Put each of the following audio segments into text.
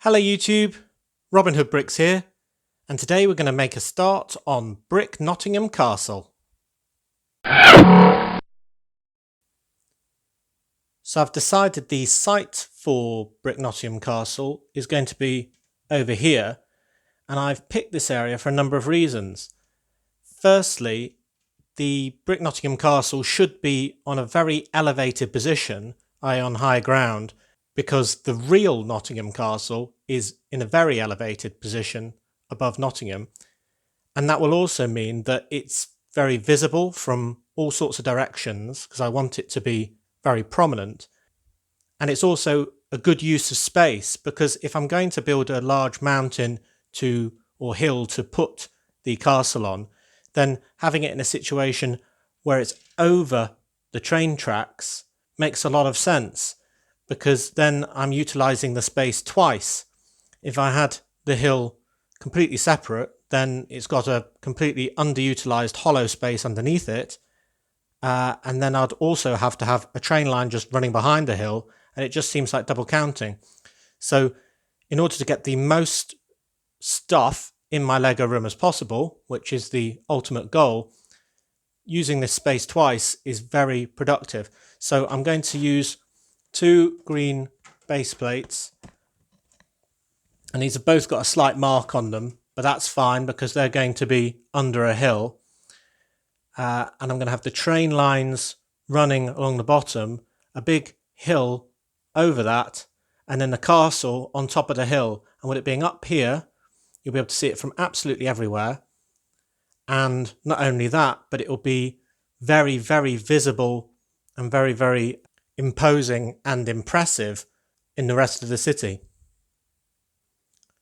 Hello YouTube, Robin Hood Bricks here, and today we're going to make a start on Brick Nottingham Castle. So I've decided the site for Brick Nottingham Castle is going to be over here, and I've picked this area for a number of reasons. Firstly, the Brick Nottingham Castle should be on a very elevated position, i.e. on high ground, because the real Nottingham Castle is in a very elevated position above Nottingham, and that will also mean that it's very visible from all sorts of directions because I want it to be very prominent. And it's also a good use of space because if I'm going to build a large mountain or hill to put the castle on, then having it in a situation where it's over the train tracks makes a lot of sense, because then I'm utilising the space twice. If I had the hill completely separate, then it's got a completely underutilised hollow space underneath it, and then I'd also have to have a train line just running behind the hill, and it just seems like double counting. So in order to get the most stuff in my Lego room as possible, which is the ultimate goal, using this space twice is very productive. So I'm going to use 2 green base plates, and these have both got a slight mark on them, but that's fine because they're going to be under a hill, and I'm going to have the train lines running along the bottom, a big hill over that, and then the castle on top of the hill. And with it being up here, you'll be able to see it from absolutely everywhere, and not only that, but it will be very, very visible and very, very imposing and impressive in the rest of the city.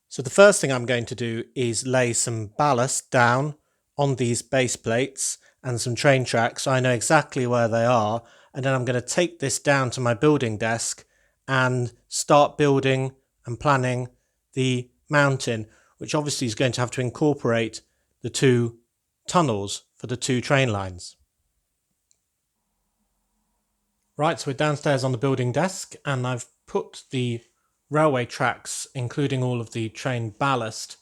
So the first thing I'm going to do is lay some ballast down on these base plates and some train tracks so I know exactly where they are, and then I'm going to take this down to my building desk and start building and planning the mountain, which obviously is going to have to incorporate the 2 tunnels for the 2 train lines. Right, so we're downstairs on the building desk, and I've put the railway tracks, including all of the train ballast,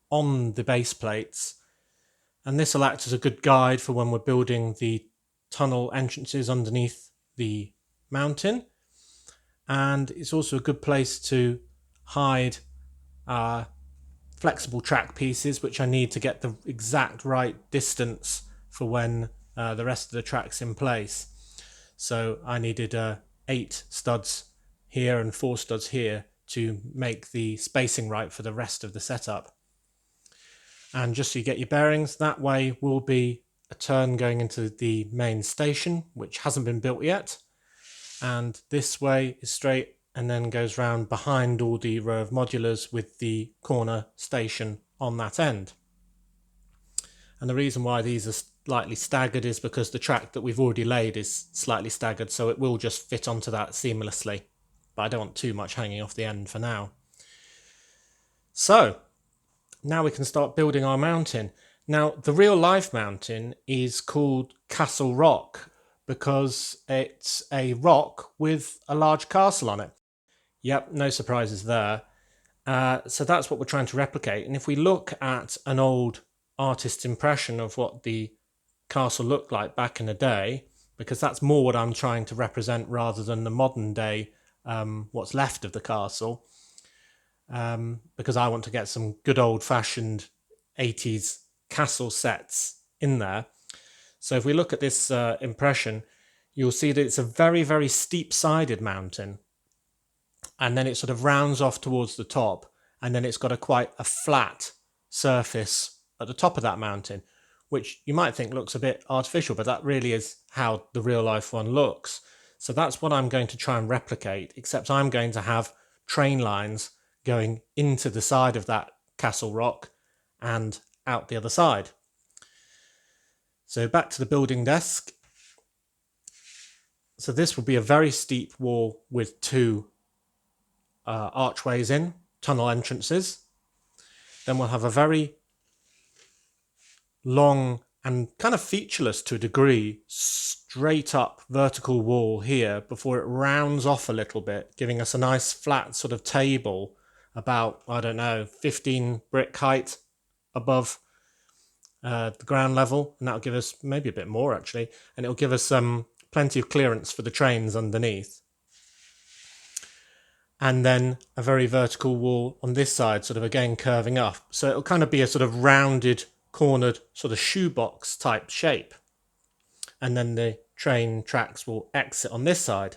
on the base plates. And this will act as a good guide for when we're building the tunnel entrances underneath the mountain. And it's also a good place to hide flexible track pieces, which I need to get the exact right distance for when the rest of the track's in place. So I needed 8 studs here and 4 studs here to make the spacing right for the rest of the setup. And just so you get your bearings, that way will be a turn going into the main station, which hasn't been built yet. And this way is straight and then goes round behind all the row of modulars with the corner station on that end. And the reason why these are slightly staggered is because the track that we've already laid is slightly staggered, so it will just fit onto that seamlessly. But I don't want too much hanging off the end for now. So now we can start building our mountain. Now the real life mountain is called Castle Rock because it's a rock with a large castle on it. Yep, no surprises there. So that's what we're trying to replicate. And if we look at an old artist's impression of what the castle looked like back in the day, because that's more what I'm trying to represent rather than the modern day what's left of the castle, because I want to get some good old-fashioned 80s castle sets in there. So if we look at this impression, you'll see that it's a very, very steep-sided mountain, and then it sort of rounds off towards the top, and then it's got quite a flat surface at the top of that mountain, which you might think looks a bit artificial, but that really is how the real life one looks. So that's what I'm going to try and replicate, except I'm going to have train lines going into the side of that castle rock and out the other side. So back to the building desk. So this will be a very steep wall with 2 archways in, tunnel entrances. Then we'll have a very long and kind of featureless to a degree, straight up vertical wall here before it rounds off a little bit, giving us a nice flat sort of table about, I don't know, 15 brick height above the ground level, and that'll give us maybe a bit more actually, and it'll give us plenty of clearance for the trains underneath. And then a very vertical wall on this side, sort of again curving up. So it'll kind of be a sort of rounded, cornered, sort of shoebox type shape. And then the train tracks will exit on this side.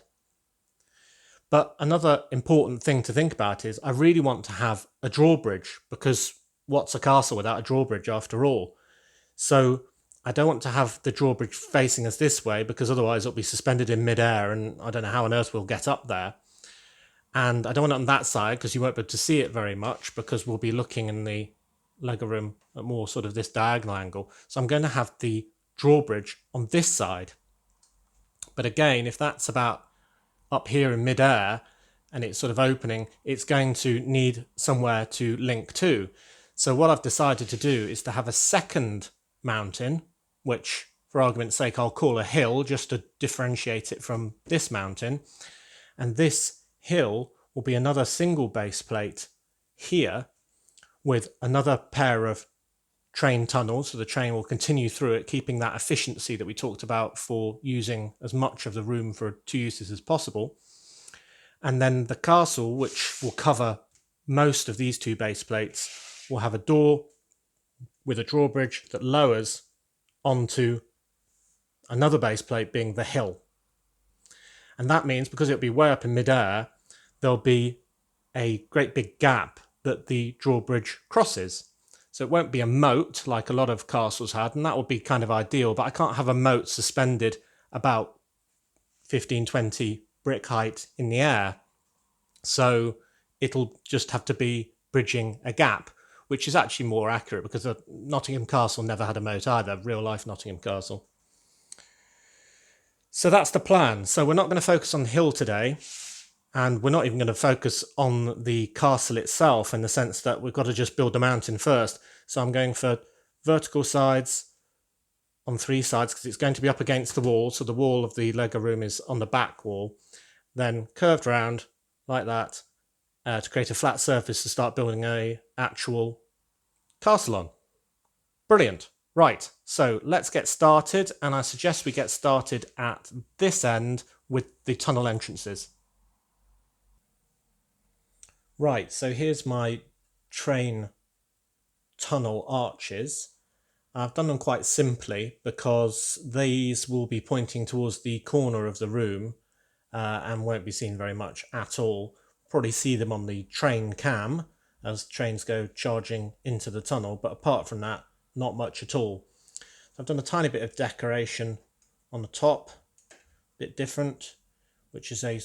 But another important thing to think about is I really want to have a drawbridge, because what's a castle without a drawbridge after all? So I don't want to have the drawbridge facing us this way, because otherwise it'll be suspended in midair and I don't know how on earth we'll get up there. And I don't want it on that side because you won't be able to see it very much, because we'll be looking in the Lego room at more sort of this diagonal angle. So I'm going to have the drawbridge on this side. But again, if that's about up here in midair and it's sort of opening, it's going to need somewhere to link to. So what I've decided to do is to have a second mountain, which for argument's sake I'll call a hill, just to differentiate it from this mountain. And this hill will be another single base plate here with another pair of train tunnels, so the train will continue through it, keeping that efficiency that we talked about for using as much of the room for two uses as possible. And then the castle, which will cover most of these two base plates, will have a door with a drawbridge that lowers onto another base plate, being the hill. And that means, because it'll be way up in midair, there'll be a great big gap that the drawbridge crosses. So it won't be a moat like a lot of castles had, and that would be kind of ideal, but I can't have a moat suspended about 15, 20 brick height in the air. So it'll just have to be bridging a gap, which is actually more accurate, because Nottingham Castle never had a moat either, real life Nottingham Castle. So that's the plan. So we're not going to focus on the hill today, and we're not even going to focus on the castle itself, in the sense that we've got to just build the mountain first. So I'm going for vertical sides on three sides, because it's going to be up against the wall. So the wall of the Lego room is on the back wall. Then curved round like that to create a flat surface to start building a actual castle on. Brilliant. Right, so let's get started, and I suggest we get started at this end with the tunnel entrances. Right, so here's my train tunnel arches. I've done them quite simply because these will be pointing towards the corner of the room and won't be seen very much at all. Probably see them on the train cam as trains go charging into the tunnel, but apart from that, not much at all. So I've done a tiny bit of decoration on the top, a bit different, which is a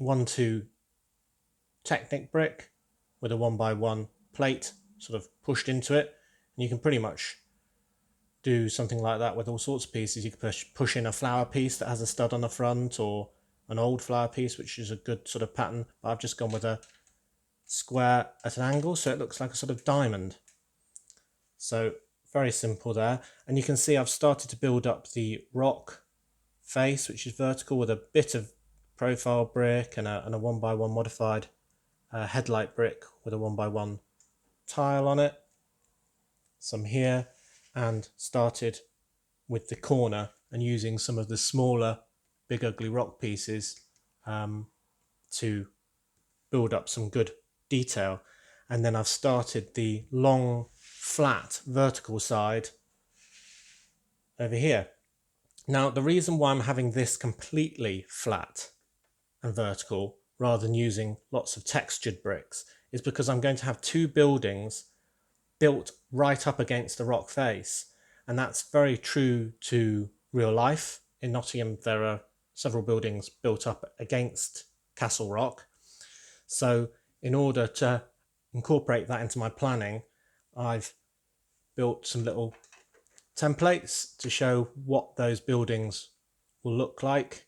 1-2 Technic brick with a 1x1 plate sort of pushed into it. And you can pretty much do something like that with all sorts of pieces. You can push in a flower piece that has a stud on the front, or an old flower piece, which is a good sort of pattern. But I've just gone with a square at an angle, so it looks like a sort of diamond. So very simple there. And you can see I've started to build up the rock face, which is vertical, with a bit of profile brick and a 1x1 modified headlight brick with a 1x1 tile on it. Some here, and started with the corner and using some of the smaller Big Ugly Rock pieces to build up some good detail. And then I've started the long flat vertical side over here. Now the reason why I'm having this completely flat and vertical rather than using lots of textured bricks is because I'm going to have two buildings built right up against the rock face, and that's very true to real life. In Nottingham there are several buildings built up against Castle Rock, so in order to incorporate that into my planning, I've built some little templates to show what those buildings will look like,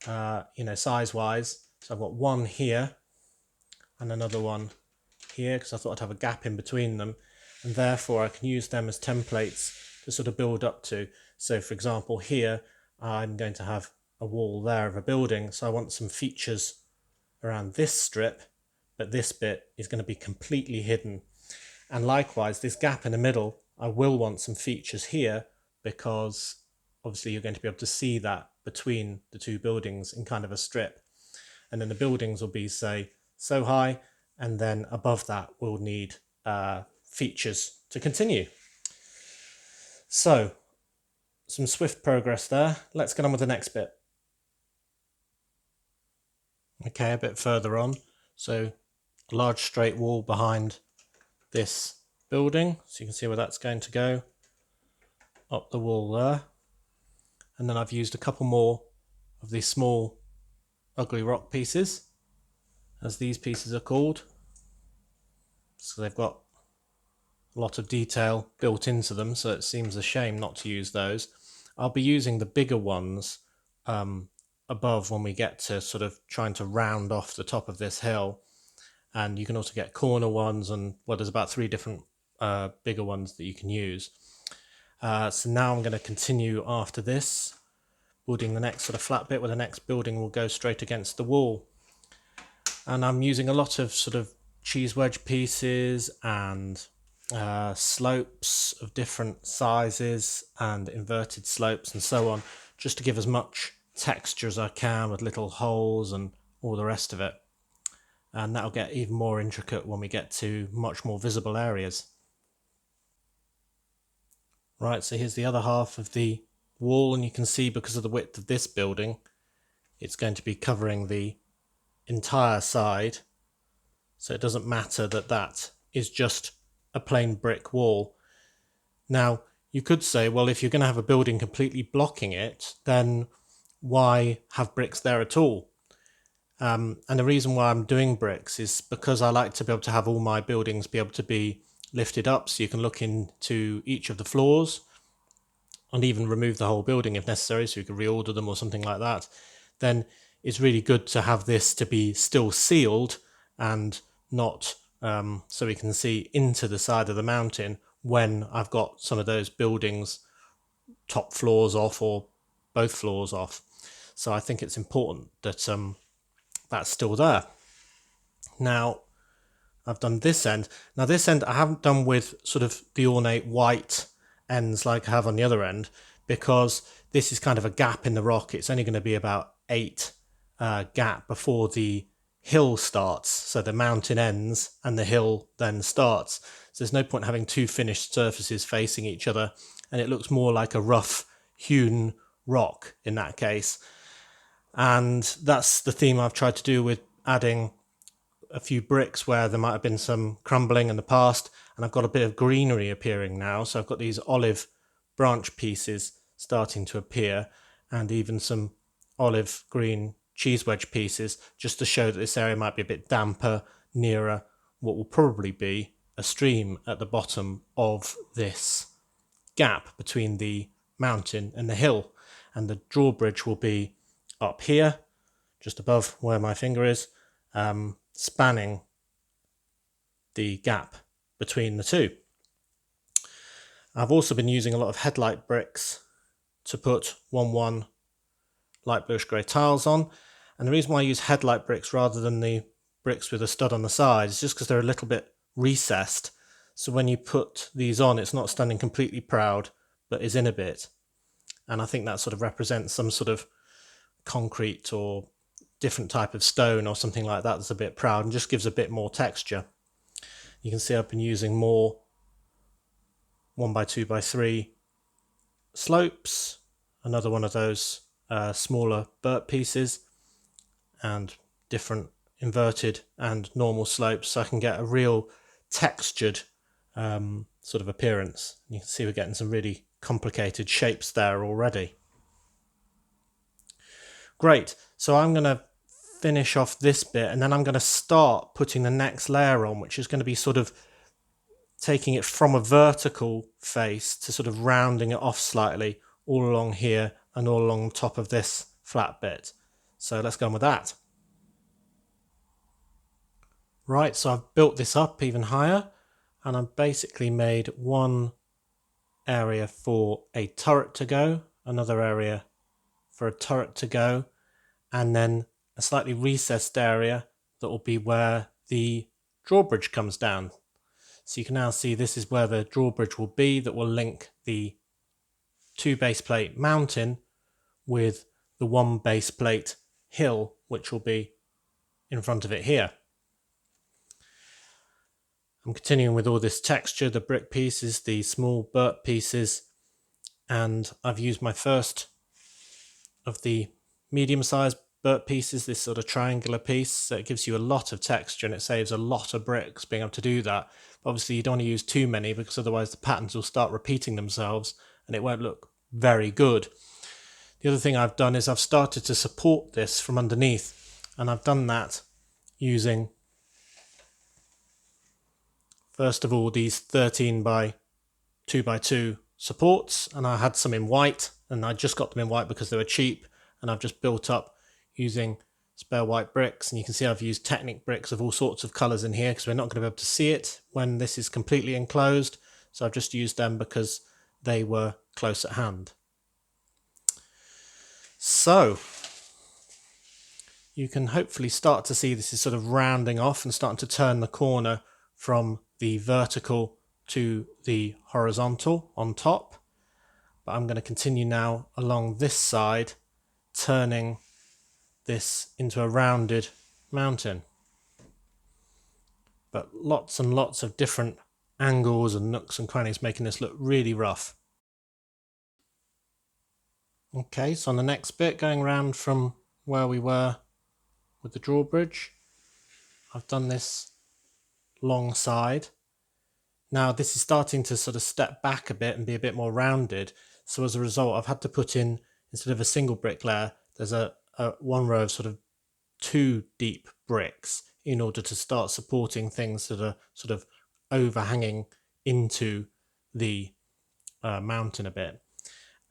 size wise. So I've got one here and another one here, because I thought I'd have a gap in between them, and therefore I can use them as templates to sort of build up to. So for example, here I'm going to have a wall there of a building, so I want some features around this strip, but this bit is going to be completely hidden. And likewise, this gap in the middle, I will want some features here, because obviously you're going to be able to see that between the two buildings in kind of a strip. And then the buildings will be, say, so high, and then above that we'll need features to continue. So, some swift progress there. Let's get on with the next bit. Okay, a bit further on. So, a large straight wall behind this building. So you can see where that's going to go. Up the wall there. And then I've used a couple more of these small ugly rock pieces, as these pieces are called. So they've got a lot of detail built into them, so it seems a shame not to use those. I'll be using the bigger ones above when we get to sort of trying to round off the top of this hill. And you can also get corner ones, and well, there's about 3 different bigger ones that you can use. So now I'm going to continue after this, building the next sort of flat bit where the next building will go straight against the wall. And I'm using a lot of sort of cheese wedge pieces and slopes of different sizes and inverted slopes and so on, just to give as much texture as I can with little holes and all the rest of it. And that'll get even more intricate when we get to much more visible areas. Right, so here's the other half of the wall, and you can see because of the width of this building, it's going to be covering the entire side. So it doesn't matter that that is just a plain brick wall. Now, you could say, well, if you're going to have a building completely blocking it, then why have bricks there at all? And the reason why I'm doing bricks is because I like to be able to have all my buildings be able to be lifted up, so you can look into each of the floors and even remove the whole building if necessary, so you can reorder them or something like that. Then it's really good to have this to be still sealed and not so we can see into the side of the mountain when I've got some of those buildings top floors off or both floors off. So I think it's important that that's still there. Now, I've done this end. Now this end I haven't done with sort of the ornate white ends like I have on the other end, because this is kind of a gap in the rock. It's only going to be about 8 gap before the hill starts. So the mountain ends and the hill then starts. So there's no point having 2 finished surfaces facing each other, and it looks more like a rough hewn rock in that case. And that's the theme I've tried to do with adding a few bricks where there might have been some crumbling in the past, and I've got a bit of greenery appearing now. So I've got these olive branch pieces starting to appear, and even some olive green cheese wedge pieces, just to show that this area might be a bit damper nearer what will probably be a stream at the bottom of this gap between the mountain and the hill. And the drawbridge will be up here, just above where my finger is, spanning the gap between the two. I've also been using a lot of Headlight bricks to put 1-1 light bluish grey tiles on, and the reason why I use Headlight bricks rather than the bricks with a stud on the side is just because they're a little bit recessed, so when you put these on it's not standing completely proud but is in a bit, and I think that sort of represents some sort of concrete or different type of stone or something like that that's a bit proud and just gives a bit more texture. You can see I've been using more 1x2x3 slopes, another one of those smaller burp pieces, and different inverted and normal slopes, so I can get a real textured sort of appearance. You can see we're getting some really complicated shapes there already. Great, so I'm going to finish off this bit, and then I'm going to start putting the next layer on, which is going to be sort of taking it from a vertical face to sort of rounding it off slightly all along here and all along the top of this flat bit. So let's go on with that. Right, so I've built this up even higher, and I've basically made one area for a turret to go, another area for a turret to go, and then a slightly recessed area that will be where the drawbridge comes down. So you can now see this is where the drawbridge will be, that will link the 2 base plate mountain with the 1 base plate hill, which will be in front of it here. I'm continuing with all this texture, the brick pieces, the small burp pieces, and I've used my first of the medium-sized burp pieces, this sort of triangular piece, so it gives you a lot of texture and it saves a lot of bricks being able to do that. But obviously you don't want to use too many because otherwise the patterns will start repeating themselves and it won't look very good. The other thing I've done is I've started to support this from underneath, and I've done that using, first of all, these 13 by 2 by 2 supports, and I had some in white, and I just got them in white because they were cheap, and I've just built up using spare white bricks. And you can see I've used Technic bricks of all sorts of colours in here because we're not going to be able to see it when this is completely enclosed, so I've just used them because they were close at hand. So you can hopefully start to see this is sort of rounding off and starting to turn the corner from the vertical to the horizontal on top. But I'm going to continue now along this side, turning this into a rounded mountain. But lots and lots of different angles and nooks and crannies, making this look really rough. Okay, so on the next bit, going around from where we were with the drawbridge, I've done this long side. Now this is starting to sort of step back a bit and be a bit more rounded. So as a result, I've had to put in, instead of a single brick layer, there's a one row of sort of 2 deep bricks in order to start supporting things that are sort of overhanging into the mountain a bit.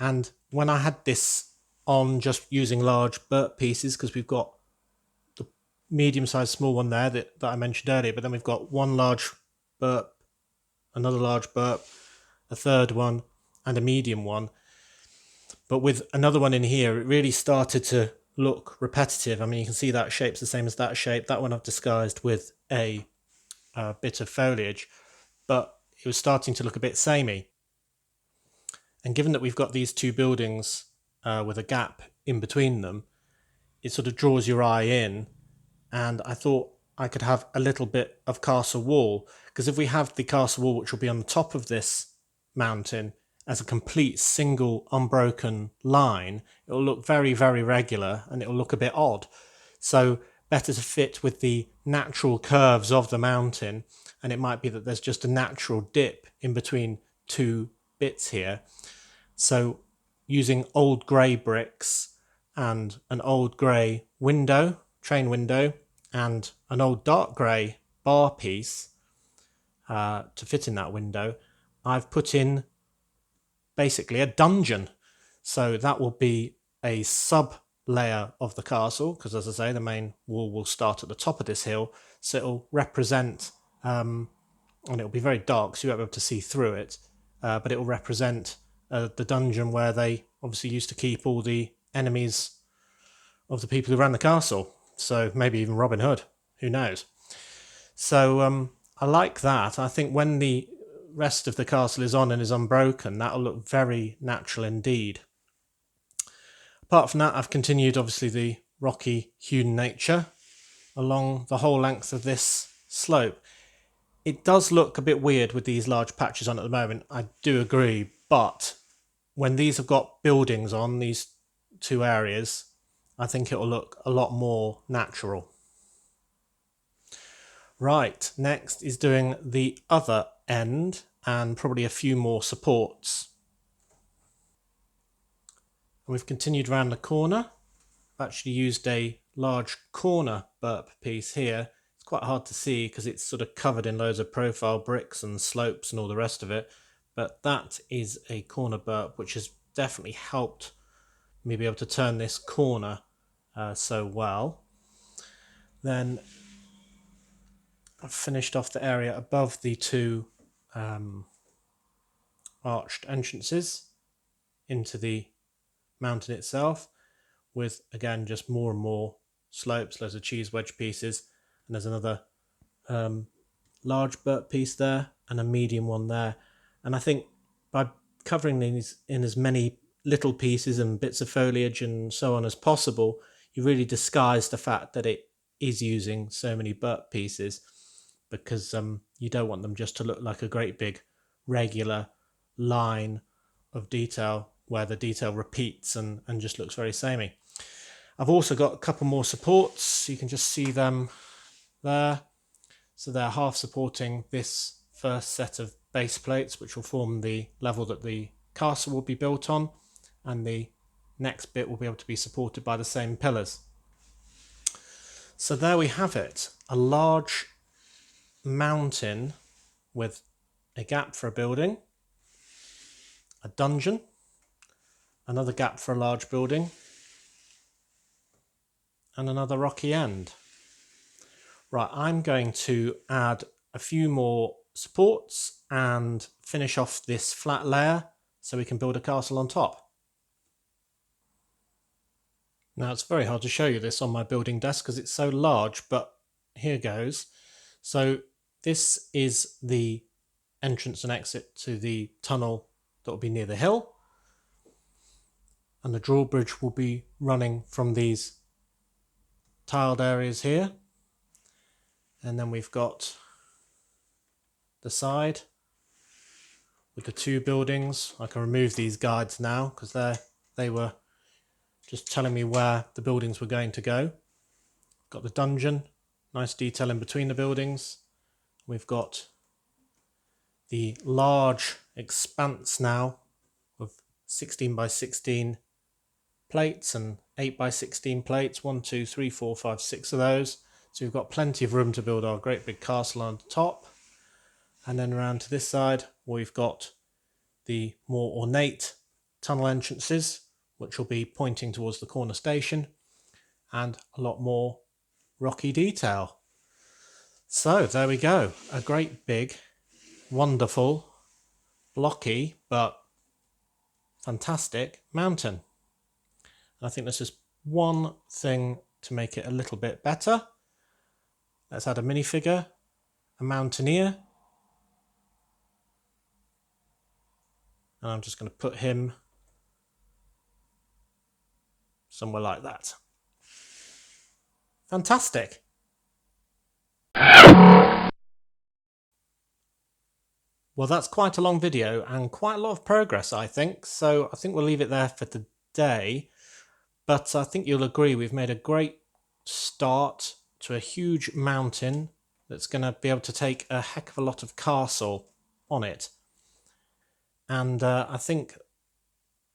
And when I had this on just using large burp pieces, because we've got the medium-sized small one there that I mentioned earlier, but then we've got one large burp, another large burp, a third one, and a medium one. But with another one in here, it really started to look repetitive. I mean, you can see that shape's the same as that shape. That one I've disguised with a bit of foliage, but it was starting to look a bit samey. And given that we've got these 2 buildings with a gap in between them, it sort of draws your eye in, and I thought I could have a little bit of castle wall, because if we have the castle wall, which will be on the top of this mountain as a complete single unbroken line, it will look very, very regular and it will look a bit odd. So better to fit with the natural curves of the mountain, and it might be that there's just a natural dip in between 2 bits here. So using old grey bricks and an old grey window, train window, and an old dark grey bar piece to fit in that window, I've put in basically a dungeon. So that will be a sub layer of the castle, because as I say, the main wall will start at the top of this hill, so it'll represent, and it'll be very dark so you won't be able to see through it, but it will represent the dungeon where they obviously used to keep all the enemies of the people who ran the castle. So maybe even Robin Hood, who knows. So I like that. I think when the rest of the castle is on and is unbroken, that'll look very natural indeed. Apart from that, I've continued obviously the rocky hewn nature along the whole length of this slope. It does look a bit weird with these large patches on at the moment, I do agree, but when these have got buildings on, these 2 areas, I think it will look a lot more natural. Right, next is doing the other end and probably a few more supports. And we've continued around the corner. I've actually used a large corner burp piece here. It's quite hard to see because it's sort of covered in loads of profile bricks and slopes and all the rest of it. But that is a corner burp, which has definitely helped me be able to turn this corner so well. Then I've finished off the area above the 2 arched entrances into the mountain itself, with again just more and more slopes, loads of cheese wedge pieces, and there's another large burnt piece there and a medium one there. And I think by covering these in as many little pieces and bits of foliage and so on as possible, you really disguise the fact that it is using so many burnt pieces, because you don't want them just to look like a great big regular line of detail where the detail repeats and just looks very samey. I've also got a couple more supports. You can just see them there. So they're half supporting this first set of base plates, which will form the level that the castle will be built on, and the next bit will be able to be supported by the same pillars. So there we have it, a large mountain with a gap for a building, a dungeon, another gap for a large building, and another rocky end. Right, I'm going to add a few more supports and finish off this flat layer so we can build a castle on top. Now it's very hard to show you this on my building desk because it's so large, but here goes. So this is the entrance and exit to the tunnel that will be near the hill, and the drawbridge will be running from these tiled areas here. And then we've got the side with the two buildings. I can remove these guides now because they were just telling me where the buildings were going to go. Got the dungeon, nice detail in between the buildings. We've got the large expanse now of 16 by 16 plates and 8 by 16 plates. 1, 2, 3, 4, 5, 6 of those. So we've got plenty of room to build our great big castle on top. And then around to this side, we've got the more ornate tunnel entrances, which will be pointing towards the corner station, and a lot more rocky detail. So there we go, a great big, wonderful, blocky, but fantastic mountain. And I think there's just one thing to make it a little bit better. Let's add a minifigure, a mountaineer. And I'm just going to put him somewhere like that. Fantastic. Well, that's quite a long video and quite a lot of progress, I think. So I think we'll leave it there for today. But I think you'll agree we've made a great start to a huge mountain that's going to be able to take a heck of a lot of castle on it. And I think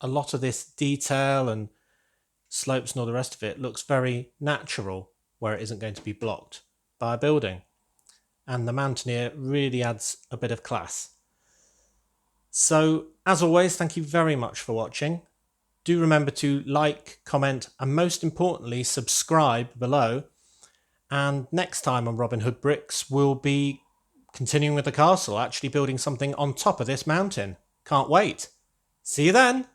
a lot of this detail and slopes and all the rest of it looks very natural where it isn't going to be blocked by a building. And the mountaineer really adds a bit of class. So, as always, thank you very much for watching. Do remember to like, comment, and most importantly, subscribe below. And next time on Robin Hood Bricks, we'll be continuing with the castle, actually building something on top of this mountain. Can't wait. See you then.